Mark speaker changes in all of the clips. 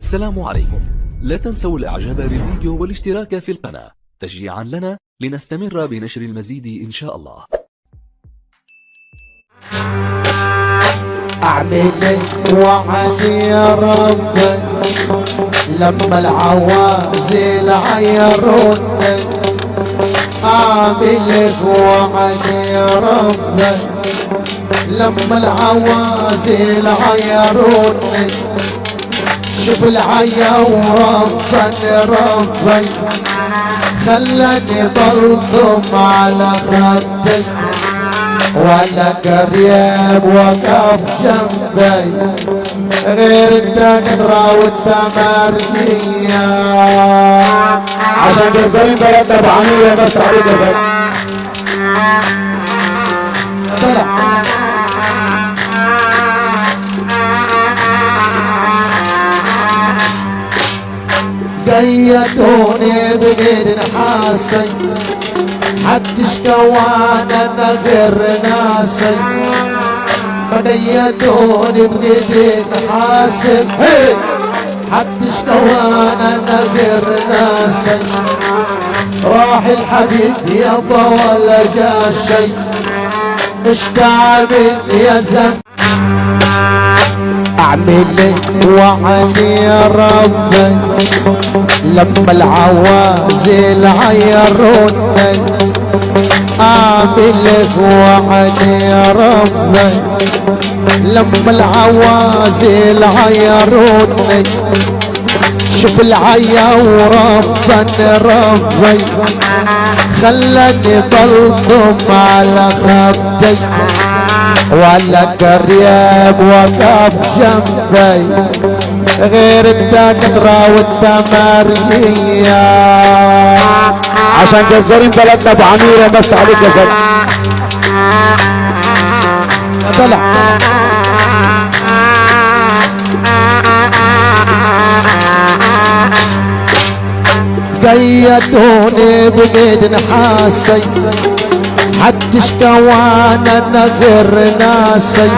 Speaker 1: السلام عليكم. لا تنسوا الاعجاب بالفيديو والاشتراك في القناة تشجيعا لنا لنستمر بنشر المزيد ان شاء الله.
Speaker 2: اعمل وعد يا ربي لما العوازل عيروني، اعمل وعد يا ربي لما العوازل عيروني، شوف العيا ربي خلاني بلطم على خدي، ولا قريب وقف جنبي غير الدكترة والتمرجية،
Speaker 3: عشان جزارين بلدنا بعمية بس عليك يا فندم.
Speaker 2: طلع قيدوني بقيد نحاسي، حدش كوان انا غير ناسي، قيدوني بقيد نحاسي، حدش كوان انا غير ناسي، راح الحبيب يابا ولا جا شي، اش تعمل يا زلمة؟ اعمل وعد يا ربي لما العوازل عيروني، اعمل وعد يا ربي لما العوازل عيروني، شوف العيا ربي خلاني بلطم على خدي، ولا قريب وقف جنبي غير الدكترة والتمرجية،
Speaker 3: عشان جزارين بلدنا بعميرة بس عليك يا فندم.
Speaker 2: طلع قيدوني بقيد نحاسي، حدش كوان انا غير ناسي،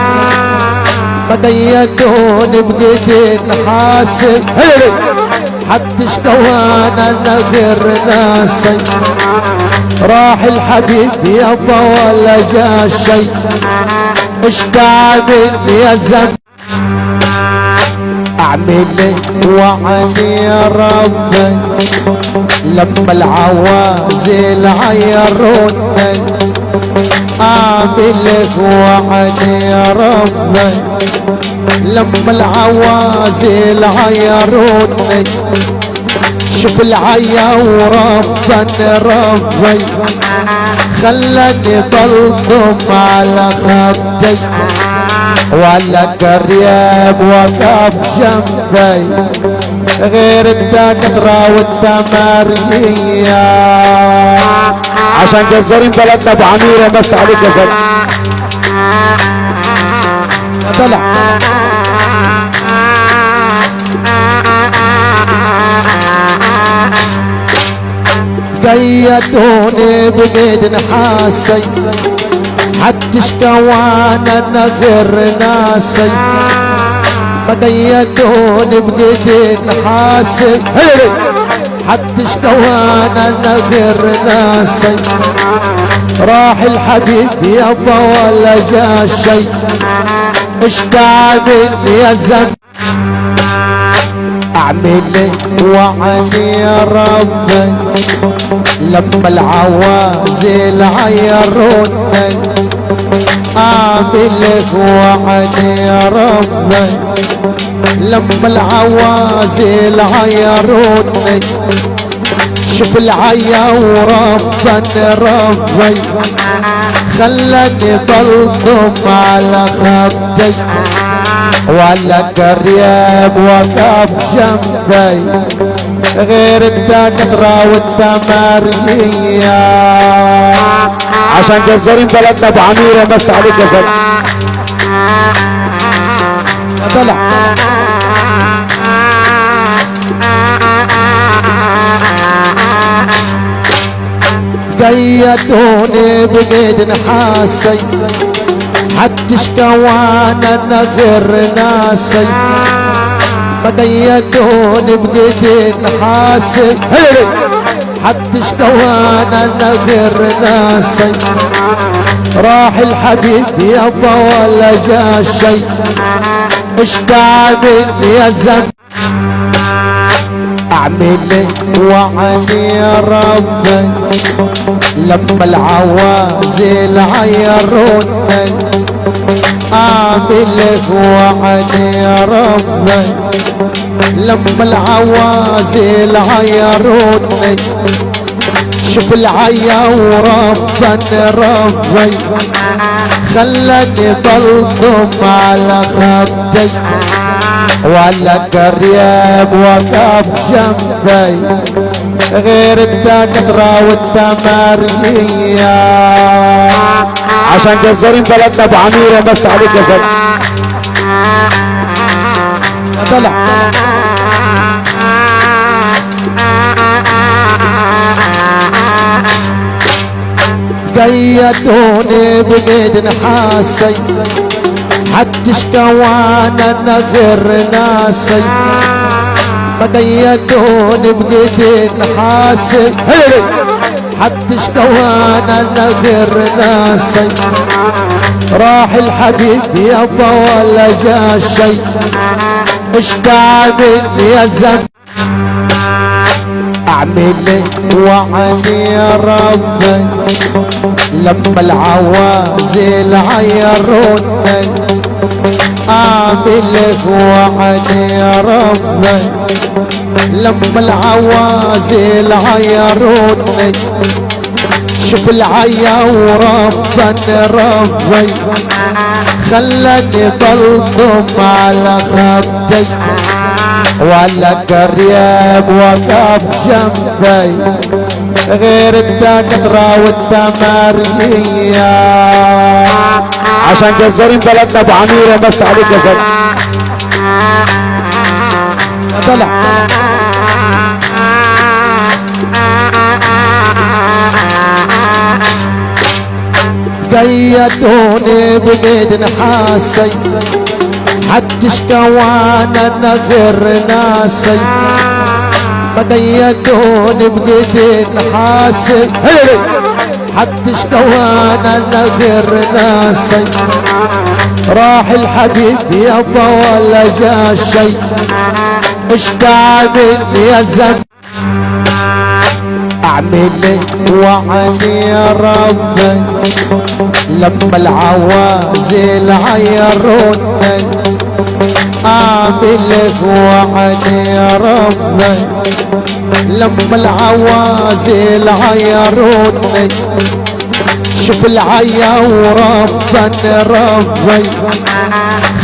Speaker 2: قيدوني بقيد نحاسي، حدش كوان انا غير ناسي، راح الحبيب يابا ولا جا شي، اش تعمل يا زلمة؟ اعمل وعد يا ربي لما العوازل عيروني، اعمل وعد يا ربي لما العوازل عيروني، شوف العيا ربي خلاني بلطم على خدي، ولا قريب وقف جنبي غير الدكترة والتمرجية،
Speaker 3: عشان جزارين بلدنا بعميرة بس عليك يا فندم.
Speaker 2: طلع قيدوني بقيد نحاسي، حدش كوان انا غير ناسي، قيدوني بقيد نحاسي، حدش كوان انا غير ناسي، راح الحبيب يابا ولا جا شي، اش تعمل يا زلمة؟ اعمل وعد يا ربي لما العوازل عيروني، اعمل وعد يا ربي لما العوازل عيروني، شوف العيا ربي خلاني بلطم على خدي، ولا قريب وقف جنبي غير الدكترة والتمرجية،
Speaker 3: عشان جزارين بلدنا بعميرة بس عليك يا فندم.
Speaker 2: طلع قيدوني بقيد نحاسي، حدش كوان انا غير ناسي، ما قيدوني بقيد نحاسب حتى شكوانا انا غير ناسي راح الحبيب يابا ولا جا شي اش تعمل يا زم اعمل وعني يا ربي لما العوازل عيروني اعمل وعني يا ربي لما العوازل عيروني شوف العيا وربنا ربي خلاني بلطم على خدي ولا قريب وقف جنبي غير الدكترة والتمرجية
Speaker 3: عشان جزارين بلدنا ابو عميره بس عليك يا فندم.
Speaker 2: طلع قيدوني بقيد نحاسي حتى شكوانا انا غير ناسي ما قيدوني بقيد نحاسي حتى شكوانا انا غير ناسي راح الحبيب يابا ولا جا شي اش تعمل يا زم اعمل وعني يا ربي لما العوازل عيروني اعمل وعني يا ربي لما العوازل عيروني شوف العيا وربنا ربي خلاني بلطم على خدي ولا قريب وقف جنبي غير الدكترة والتمرجية
Speaker 3: عشان جزارين بلدنا ابو عميره بس عليك يا فندم.
Speaker 2: طلع قيدوني بقيد نحاسي حتى شكوانا انا غير ناسي ما قيدوني بقيد نحاسي حتى شكوانا انا غير ناسي راح الحبيب يابا ولا جا شي اش تعمل يا زم اعمل وعني يا ربي لما العوازل عيروني اعمل وعني يا ربي لما العوازل عيروني شوف العيا وربنا ربي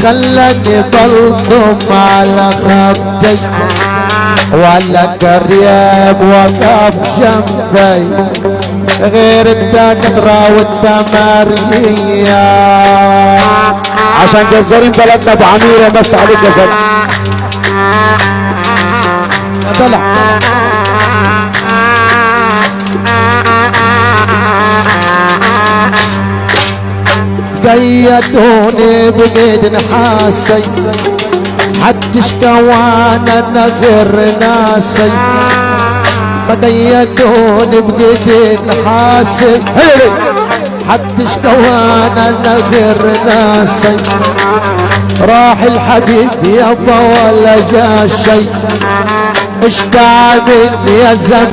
Speaker 2: خلاني بلطم على خدي ولا قريب وقف جنبي غير الدكترة والتمرجية
Speaker 3: عشان جزارين بلدنا ابو عميره بس عليك يا فندم.
Speaker 2: طلع قيدوني بقيد نحاسي حتى شكوانا انا غير ناسي ما قيدوني بقيد نحاسي حتى شكوانا انا غير ناسي راح الحبيب يابا ولا جا شي اش تعمل يا زم